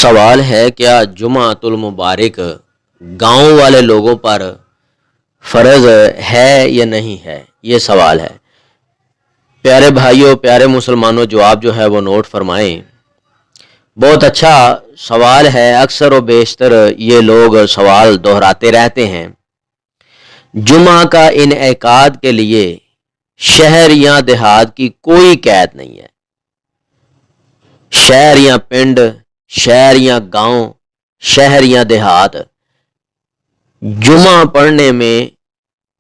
سوال ہے کیا جمعۃ المبارک گاؤں والے لوگوں پر فرض ہے یا نہیں ہے؟ یہ سوال ہے۔ پیارے بھائیوں، پیارے مسلمانوں، جواب جو ہے وہ نوٹ فرمائیں۔ بہت اچھا سوال ہے۔ اکثر و بیشتر یہ لوگ سوال دہراتے رہتے ہیں۔ جمعہ کا انعقاد کے لیے شہر یا دیہات کی کوئی قید نہیں ہے۔ شہر یا پنڈ، شہر یا گاؤں، شہر یا دیہات، جمعہ پڑھنے میں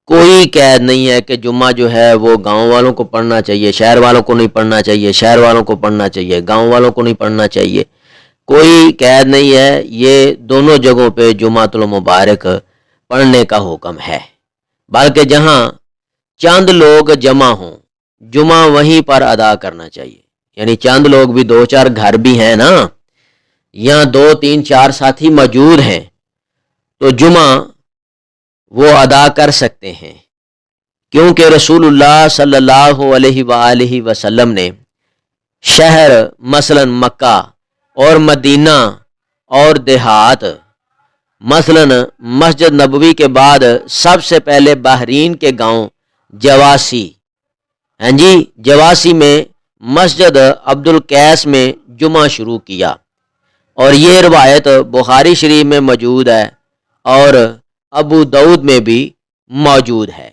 کوئی قید نہیں ہے کہ جمعہ جو ہے وہ گاؤں والوں کو پڑھنا چاہیے، شہر والوں کو نہیں پڑھنا چاہیے، شہر والوں کو پڑھنا چاہیے، گاؤں والوں کو نہیں پڑھنا چاہیے۔ کوئی قید نہیں ہے۔ یہ دونوں جگہوں پہ جمعۃ المبارک پڑھنے کا حکم ہے، بلکہ جہاں چند لوگ جمع ہوں جمعہ وہیں پر ادا کرنا چاہیے۔ یعنی چند لوگ بھی، دو چار گھر بھی ہیں نا، یا دو تین چار ساتھی موجود ہیں تو جمعہ وہ ادا کر سکتے ہیں، کیونکہ رسول اللہ صلی اللہ علیہ وآلہ وسلم نے شہر مثلا مکہ اور مدینہ اور دیہات، مثلا مسجد نبوی کے بعد سب سے پہلے بحرین کے گاؤں جواسی، جواسی میں مسجد عبدالقیس میں جمعہ شروع کیا، اور یہ روایت بخاری شریف میں موجود ہے اور ابو داؤد میں بھی موجود ہے۔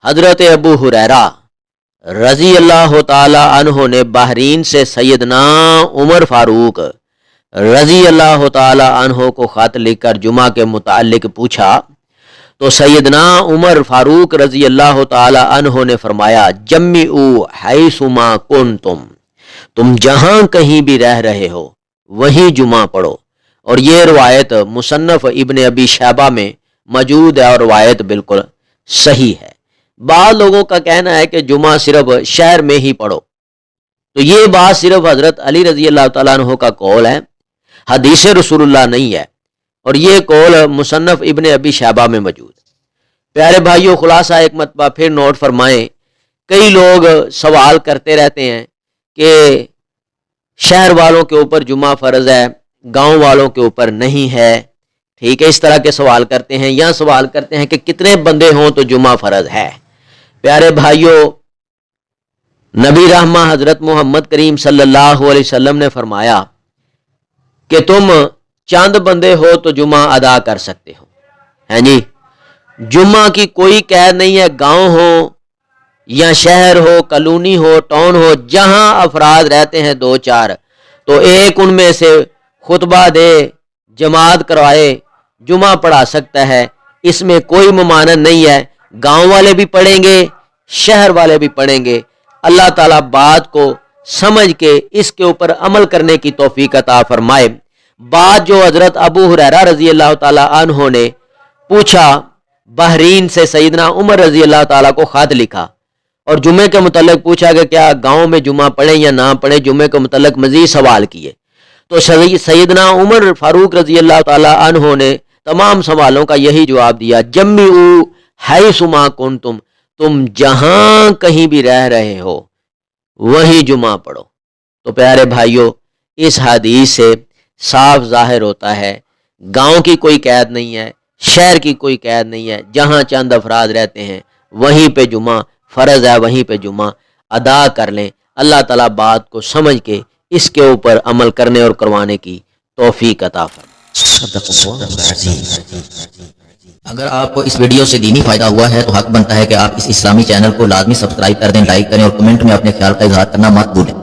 حضرت ابو ہریرہ رضی اللہ تعالی عنہ نے بحرین سے سیدنا عمر فاروق رضی اللہ تعالی عنہ کو خط لکھ کر جمعہ کے متعلق پوچھا تو سیدنا عمر فاروق رضی اللہ تعالی عنہ نے فرمایا، جمعوا حیثما کنتم، تم جہاں کہیں بھی رہ رہے ہو وہیں جمعہ پڑھو۔ اور یہ روایت مصنف ابن ابی شیبہ میں موجود ہے اور روایت بالکل صحیح ہے۔ بعض لوگوں کا کہنا ہے کہ جمعہ صرف شہر میں ہی پڑھو، تو یہ بات صرف حضرت علی رضی اللہ تعالیٰ عنہ کا قول ہے، حدیث رسول اللہ نہیں ہے، اور یہ قول مصنف ابن ابی شیبہ میں موجود ہے۔ پیارے بھائیوں، خلاصہ ایک مرتبہ پھر نوٹ فرمائیں۔ کئی لوگ سوال کرتے رہتے ہیں کہ شہر والوں کے اوپر جمعہ فرض ہے، گاؤں والوں کے اوپر نہیں ہے، ٹھیک ہے، اس طرح کے سوال کرتے ہیں، یا سوال کرتے ہیں کہ کتنے بندے ہوں تو جمعہ فرض ہے۔ پیارے بھائیوں، نبی رحمہ حضرت محمد کریم صلی اللہ علیہ وسلم نے فرمایا کہ تم چند بندے ہو تو جمعہ ادا کر سکتے ہو۔ جمعہ کی کوئی قید نہیں ہے، گاؤں ہو یا شہر ہو، کالونی ہو، ٹاؤن ہو، جہاں افراد رہتے ہیں دو چار، تو ایک ان میں سے خطبہ دے، جماعت کروائے، جمعہ پڑھا سکتا ہے، اس میں کوئی ممانعت نہیں ہے۔ گاؤں والے بھی پڑھیں گے، شہر والے بھی پڑھیں گے۔ اللہ تعالیٰ بات کو سمجھ کے اس کے اوپر عمل کرنے کی توفیق عطا فرمائے۔ بات جو حضرت ابو ہریرہ رضی اللہ تعالیٰ عنہ نے پوچھا، بحرین سے سیدنا عمر رضی اللہ تعالیٰ کو خط لکھا اور جمعے کے متعلق پوچھا کہ کیا گاؤں میں جمعہ پڑھیں یا نہ پڑھیں، جمعے کے متعلق مزید سوال کیے، تو سیدنا عمر فاروق رضی اللہ تعالیٰ عنہ نے تمام سوالوں کا یہی جواب دیا، جمعوا حیثما کنتم، تم جہاں کہیں بھی رہ رہے ہو وہیں جمعہ پڑھو۔ تو پیارے بھائیوں، اس حدیث سے صاف ظاہر ہوتا ہے گاؤں کی کوئی قید نہیں ہے، شہر کی کوئی قید نہیں ہے، جہاں چند افراد رہتے ہیں وہیں پہ جمعہ فرض ہے، وہیں پہ جمعہ ادا کر لیں۔ اللہ تعالیٰ بات کو سمجھ کے اس کے اوپر عمل کرنے اور کروانے کی توفیق عطا فرمائے۔ اگر آپ کو اس ویڈیو سے دینی فائدہ ہوا ہے تو حق بنتا ہے کہ آپ اس اسلامی چینل کو لازمی سبسکرائب کر دیں، لائک کریں اور کمنٹ میں اپنے خیال کا اظہار کرنا مت بھولیں۔